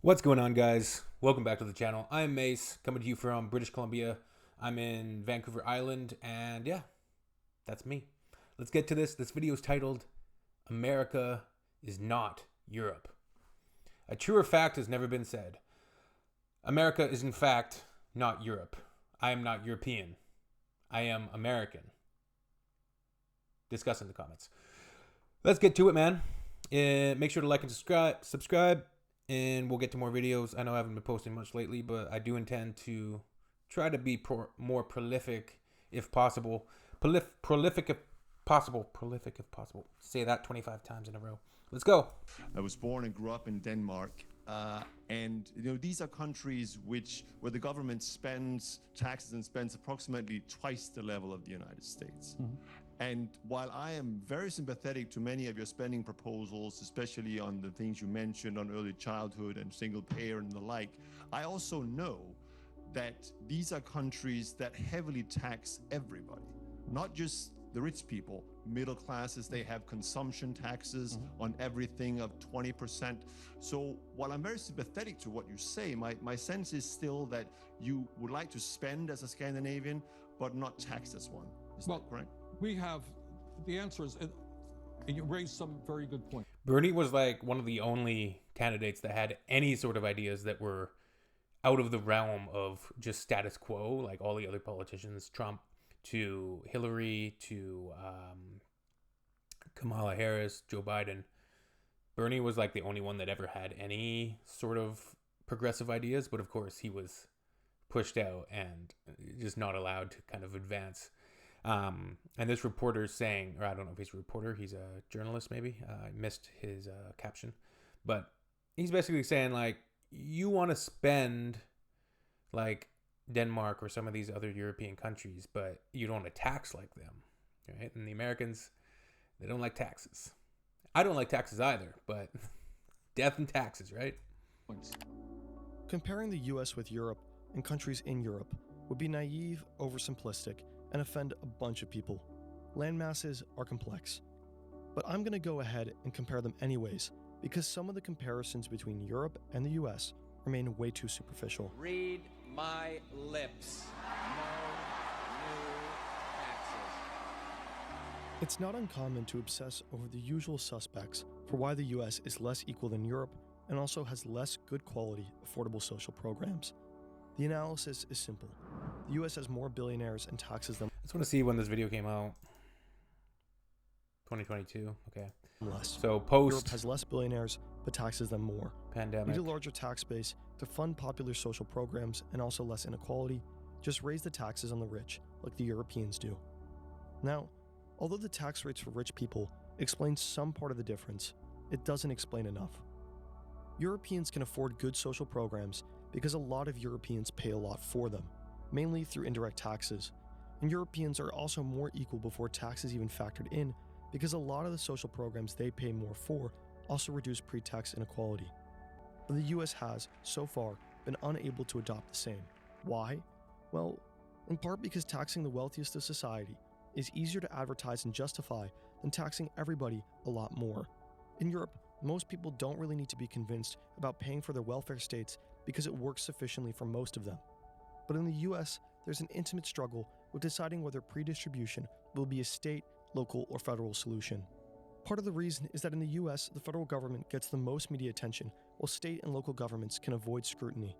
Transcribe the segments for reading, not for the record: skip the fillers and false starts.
What's going on, guys? Welcome back to the channel. I'm Mace, coming to you from British Columbia. I'm in Vancouver Island, and yeah, that's me. Let's get to this. This video is titled, America is not Europe. A truer fact has never been said. America is in fact not Europe. I am not European. I am American. Discuss in the comments. Let's get to it, man. Make sure to like and subscribe. And we'll get to more videos. I know I haven't been posting much lately, but I do intend to try to be more prolific if possible. Prolific if possible. Prolific if possible. Say that 25 times in a row. Let's go. I was born and grew up in Denmark, and these are countries where the government spends taxes and spends approximately twice the level of the United States. And while I am very sympathetic to many of your spending proposals, especially on the things you mentioned on early childhood and single payer and the like, I also know that these are countries that heavily tax everybody, not just the rich people. Middle classes, they have consumption taxes on everything of 20%. So while I'm very sympathetic to what you say, my sense is still that you would like to spend as a Scandinavian, but not tax as one. Is that correct? We have, the answer is, and you raised some very good points. Bernie was like one of the only candidates that had any sort of ideas that were out of the realm of just status quo, like all the other politicians, Trump to Hillary to Kamala Harris, Joe Biden. Bernie was like the only one that ever had any sort of progressive ideas, but of course he was pushed out and just not allowed to kind of advance. And this reporter is saying, or I don't know if he's a reporter, he's a journalist maybe. I missed his caption. But he's basically saying, like, you want to spend like Denmark or some of these other European countries, but you don't want to tax like them, right? And the Americans, they don't like taxes. I don't like taxes either, but death and taxes, right? Comparing the US with Europe and countries in Europe would be naive, oversimplistic, and offend a bunch of people. Land masses are complex. But I'm going to go ahead and compare them anyways, because some of the comparisons between Europe and the US remain way too superficial. Read my lips. No new taxes. It's not uncommon to obsess over the usual suspects for why the US is less equal than Europe and also has less good quality, affordable social programs. The analysis is simple. The US has more billionaires and taxes them I just want to see when this video came out. 2022. Okay. less. So Europe post has less billionaires but taxes them more. pandemic. Need a larger tax base to fund popular social programs and also less inequality. Just raise the taxes on the rich, like the Europeans do. Now, although the tax rates for rich people explain some part of the difference, it doesn't explain enough. Europeans can afford good social programs because a lot of Europeans pay a lot for them, mainly through indirect taxes. And Europeans are also more equal before taxes even factored in because a lot of the social programs they pay more for also reduce pre-tax inequality. But the US has, so far, been unable to adopt the same. Why? Well, in part because taxing the wealthiest of society is easier to advertise and justify than taxing everybody a lot more. In Europe, most people don't really need to be convinced about paying for their welfare states because it works sufficiently for most of them. But in the US, there's an intimate struggle with deciding whether pre-distribution will be a state, local, or federal solution. Part of the reason is that in the US, the federal government gets the most media attention, while state and local governments can avoid scrutiny.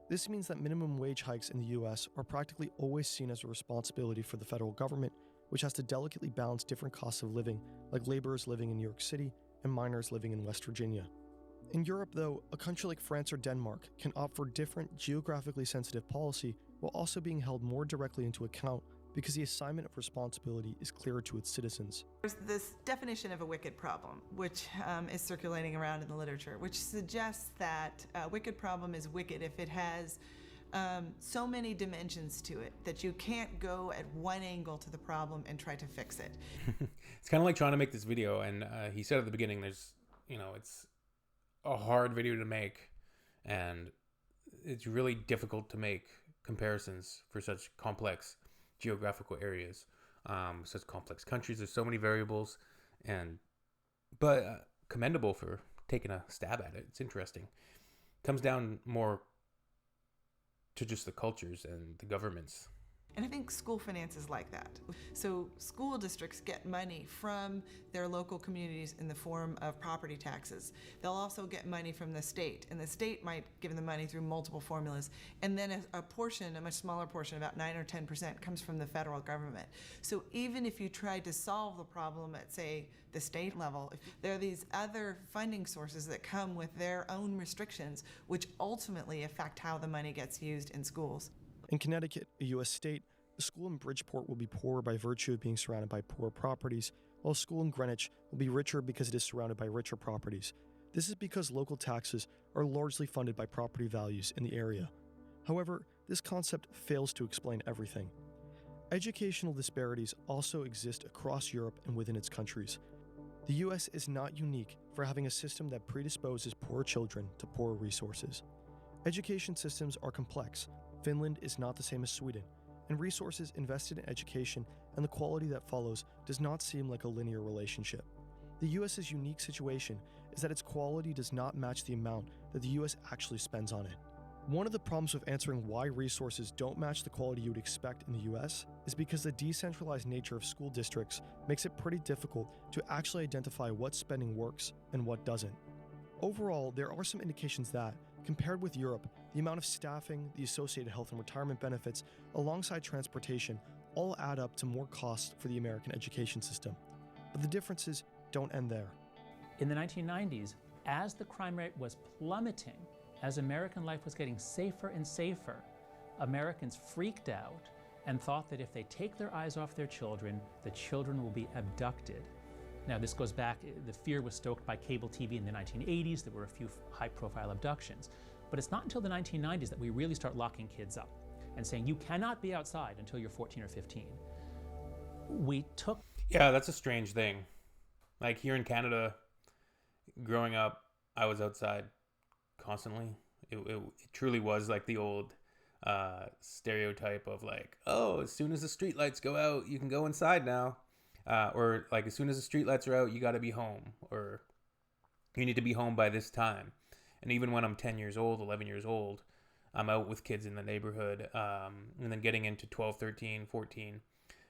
This means that minimum wage hikes in the US are practically always seen as a responsibility for the federal government, which has to delicately balance different costs of living, like laborers living in New York City and miners living in West Virginia. In Europe, though, a country like France or Denmark can opt for different geographically sensitive policy while also being held more directly into account because the assignment of responsibility is clearer to its citizens. There's this definition of a wicked problem, which is circulating around in the literature, which suggests that a wicked problem is wicked if it has so many dimensions to it that you can't go at one angle to the problem and try to fix it. It's kind of like trying to make this video, and he said at the beginning, it's a hard video to make, and it's really difficult to make comparisons for such complex geographical areas, such complex countries. There's so many variables, but commendable for taking a stab at it. It's interesting. comes down more to just the cultures and the governments. And I think school finance is like that. So school districts get money from their local communities in the form of property taxes. They'll also get money from the state, and the state might give them money through multiple formulas. And then a portion, a much smaller portion, about 9 or 10%, comes from the federal government. So even if you tried to solve the problem at, say, the state level, there are these other funding sources that come with their own restrictions, which ultimately affect how the money gets used in schools. In Connecticut, a U.S. state, a school in Bridgeport will be poorer by virtue of being surrounded by poor properties, while a school in Greenwich will be richer because it is surrounded by richer properties. This is because local taxes are largely funded by property values in the area. However, this concept fails to explain everything. Educational disparities also exist across Europe and within its countries. The U.S. is not unique for having a system that predisposes poor children to poorer resources. Education systems are complex. Finland is not the same as Sweden, and resources invested in education and the quality that follows does not seem like a linear relationship. The US's unique situation is that its quality does not match the amount that the US actually spends on it. One of the problems with answering why resources don't match the quality you would expect in the US is because the decentralized nature of school districts makes it pretty difficult to actually identify what spending works and what doesn't. Overall, there are some indications that, compared with Europe, the amount of staffing, the associated health and retirement benefits, alongside transportation, all add up to more cost for the American education system. But the differences don't end there. In the 1990s, as the crime rate was plummeting, as American life was getting safer and safer, Americans freaked out and thought that if they take their eyes off their children, the children will be abducted. Now, this goes back, the fear was stoked by cable TV in the 1980s. There were a few high-profile abductions. But it's not until the 1990s that we really start locking kids up and saying, you cannot be outside until you're 14 or 15. Yeah, that's a strange thing. Like here in Canada, growing up, I was outside constantly. It truly was like the old stereotype of like, oh, as soon as the streetlights go out, you can go inside now. Or like as soon as the streetlights are out, you got to be home, or you need to be home by this time. And even when I'm 10 years old, 11 years old, I'm out with kids in the neighborhood. And then getting into 12, 13, 14,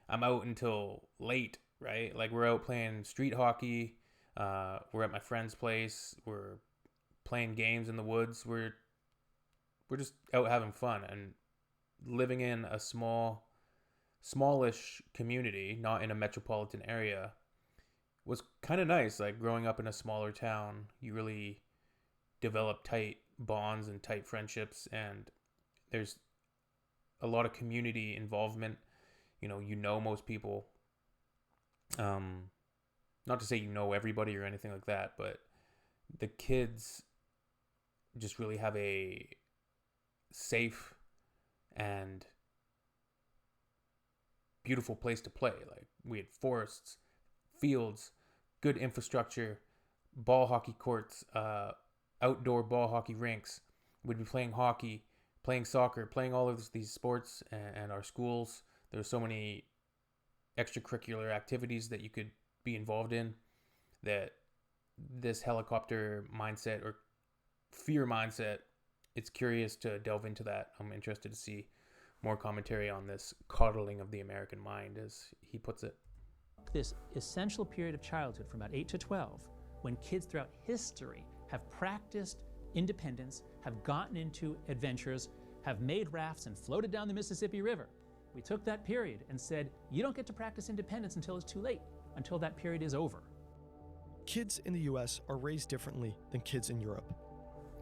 I'm out until late, right? Like we're out playing street hockey. We're at my friend's place. We're playing games in the woods. We're just out having fun and living in a smallish community, not in a metropolitan area, was kind of nice. Like growing up in a smaller town, you really develop tight bonds and tight friendships, and there's a lot of community involvement. You know most people. Not to say you know everybody or anything like that, but the kids just really have a safe and beautiful place to play. Like we had forests, fields, good infrastructure, ball hockey courts, outdoor ball hockey rinks. We'd be playing hockey, playing soccer, playing all of these sports, and our schools. There were so many extracurricular activities that you could be involved in, that this helicopter mindset or fear mindset, it's curious to delve into that. I'm interested to see more commentary on this coddling of the American mind, as he puts it. This essential period of childhood from about 8 to 12, when kids throughout history have practiced independence, have gotten into adventures, have made rafts and floated down the Mississippi River. We took that period and said, you don't get to practice independence until it's too late, until that period is over. Kids in the US are raised differently than kids in Europe.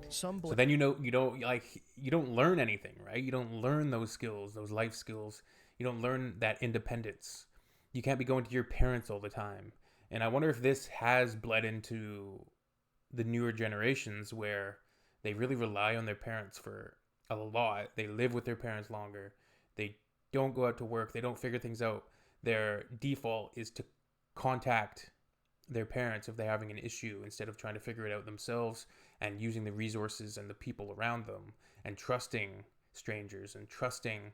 So then you don't learn anything, right? You don't learn those skills, those life skills. You don't learn that independence. You can't be going to your parents all the time. And I wonder if this has bled into the newer generations, where they really rely on their parents for a lot. They live with their parents longer. They don't go out to work. They don't figure things out. Their default is to contact their parents if they're having an issue, instead of trying to figure it out themselves and using the resources and the people around them and trusting strangers and trusting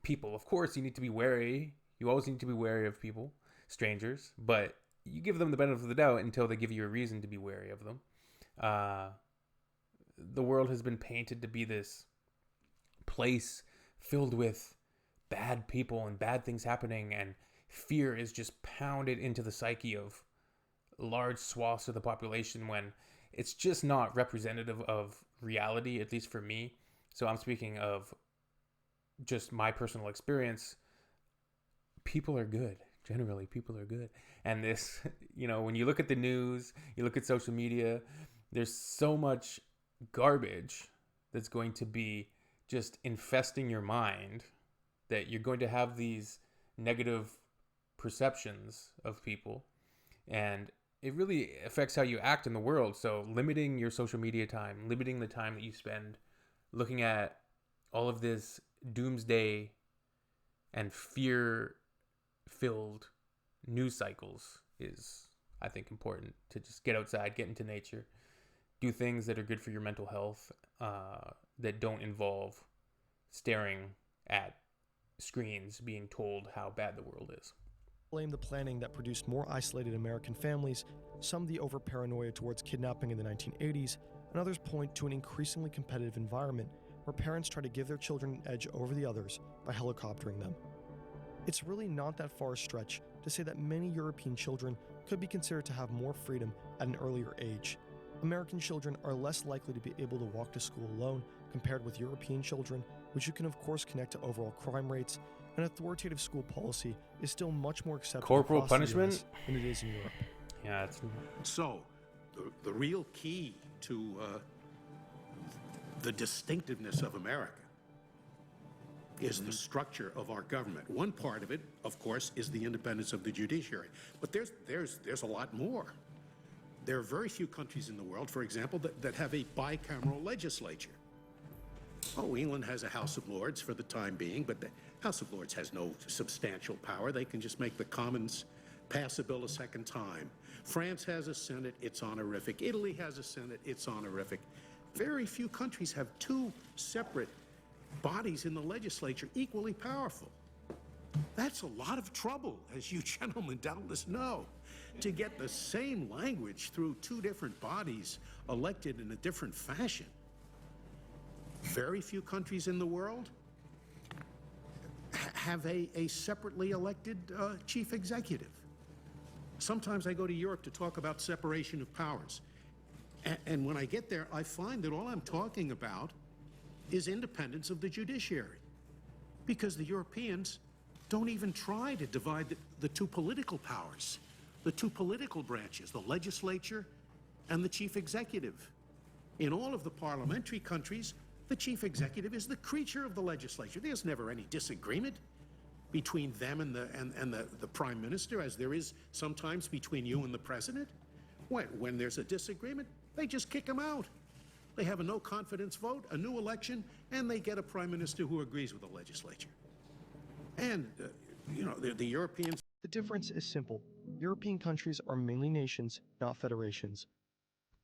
people. Of course, you need to be wary. You always need to be wary of people, strangers, but you give them the benefit of the doubt until they give you a reason to be wary of them. the world has been painted to be this place filled with bad people and bad things happening, and fear is just pounded into the psyche of large swaths of the population, when it's just not representative of reality, at least for me. So I'm speaking of just my personal experience. People are good. Generally, people are good. And this, when you look at the news, you look at social media, there's so much garbage that's going to be just infesting your mind that you're going to have these negative perceptions of people. And it really affects how you act in the world. So limiting your social media time, limiting the time that you spend looking at all of this doomsday and fear-filled news cycles is, I think, important. To just get outside, get into nature, do things that are good for your mental health, that don't involve staring at screens being told how bad the world is. Blame the planning that produced more isolated American families, some the over-paranoia towards kidnapping in the 1980s, and others point to an increasingly competitive environment where parents try to give their children an edge over the others by helicoptering them. It's really not that far a stretch to say that many European children could be considered to have more freedom at an earlier age. American children are less likely to be able to walk to school alone compared with European children, which you can of course connect to overall crime rates, and authoritative school policy is still much more acceptable Corporal across the punishment? US than it is in Europe. Yeah, it's So, the real key to the distinctiveness of America is the structure of our government. One part of it, of course, is the independence of the judiciary. But there's a lot more. There are very few countries in the world, for example, that have a bicameral legislature. Oh, England has a House of Lords for the time being, but the House of Lords has no substantial power. They can just make the Commons pass a bill a second time. France has a Senate, it's honorific. Italy has a Senate, it's honorific. Very few countries have two separate bodies in the legislature equally powerful. That's a lot of trouble, as you gentlemen doubtless know, to get the same language through two different bodies elected in a different fashion. Very few countries in the world have a separately elected chief executive. Sometimes I go to Europe to talk about separation of powers. And when I get there, I find that all I'm talking about is independence of the judiciary. Because the Europeans don't even try to divide the two political powers, the two political branches, the legislature and the chief executive. In all of the parliamentary countries, the chief executive is the creature of the legislature. There's never any disagreement between them and the prime minister, as there is sometimes between you and the president. When there's a disagreement, they just kick them out. They have a no confidence vote, a new election, and they get a prime minister who agrees with the legislature. And, the Europeans... The difference is simple. European countries are mainly nations, not federations.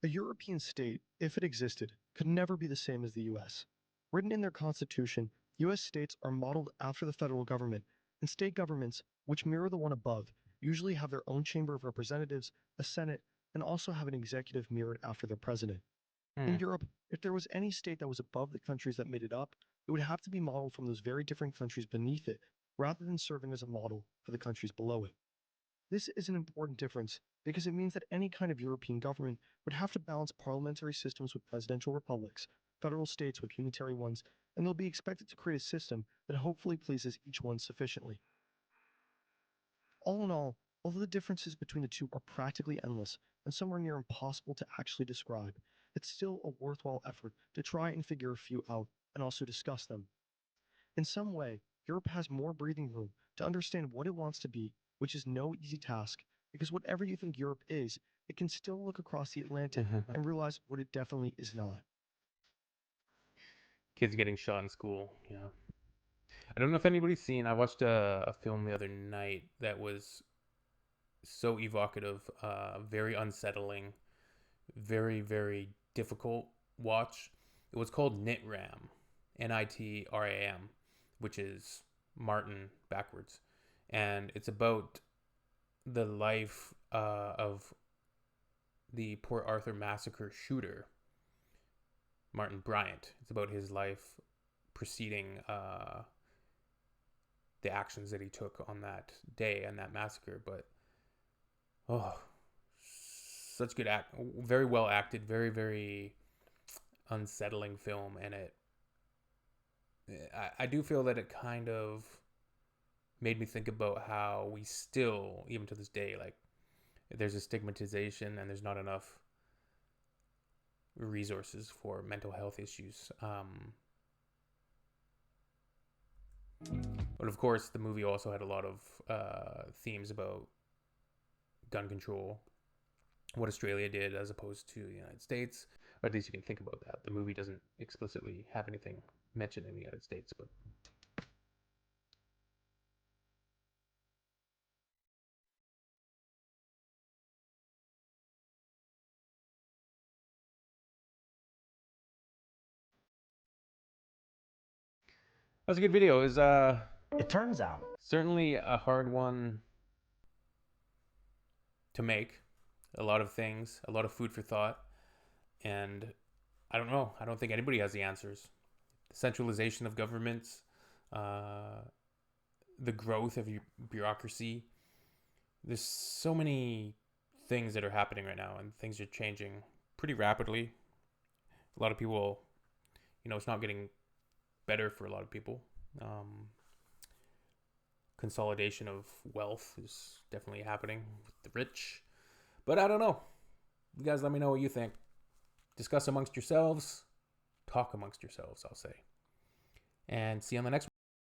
A European state, if it existed, could never be the same as the US. Written in their constitution, US states are modeled after the federal government, and state governments, which mirror the one above, usually have their own chamber of representatives, a senate, and also have an executive mirrored after their president. In Europe, if there was any state that was above the countries that made it up, it would have to be modeled from those very different countries beneath it, rather than serving as a model for the countries below it. This is an important difference because it means that any kind of European government would have to balance parliamentary systems with presidential republics, federal states with unitary ones, and they'll be expected to create a system that hopefully pleases each one sufficiently. All in all, although the differences between the two are practically endless and somewhere near impossible to actually describe, it's still a worthwhile effort to try and figure a few out and also discuss them. In some way, Europe has more breathing room to understand what it wants to be, which is no easy task, because whatever you think Europe is, it can still look across the Atlantic and realize what it definitely is not. Kids getting shot in school, yeah. I don't know if anybody's seen, I watched a film the other night that was so evocative, very unsettling, very, very difficult watch. It was called NITRAM, NITRAM, which is Martin backwards. And it's about the life of the Port Arthur massacre shooter, Martin Bryant. It's about his life preceding the actions that he took on that day and that massacre. But such good act, very well acted, very, very unsettling film. And I do feel that it kind of made me think about how we still, even to this day, like, there's a stigmatization and there's not enough resources for mental health issues. But of course, the movie also had a lot of themes about gun control, what Australia did as opposed to the United States. Or at least you can think about that. The movie doesn't explicitly have anything mentioned in the United States, but that was a good video. It was It turns out certainly a hard one to make. A lot of things, a lot of food for thought. And I don't know. I don't think anybody has the answers. The centralization of governments, the growth of bureaucracy. There's so many things that are happening right now, and things are changing pretty rapidly. A lot of people, it's not getting better for a lot of people. Consolidation of wealth is definitely happening with the rich. But I don't know. You guys let me know what you think. Discuss amongst yourselves. Talk amongst yourselves, I'll say. And see you on the next one.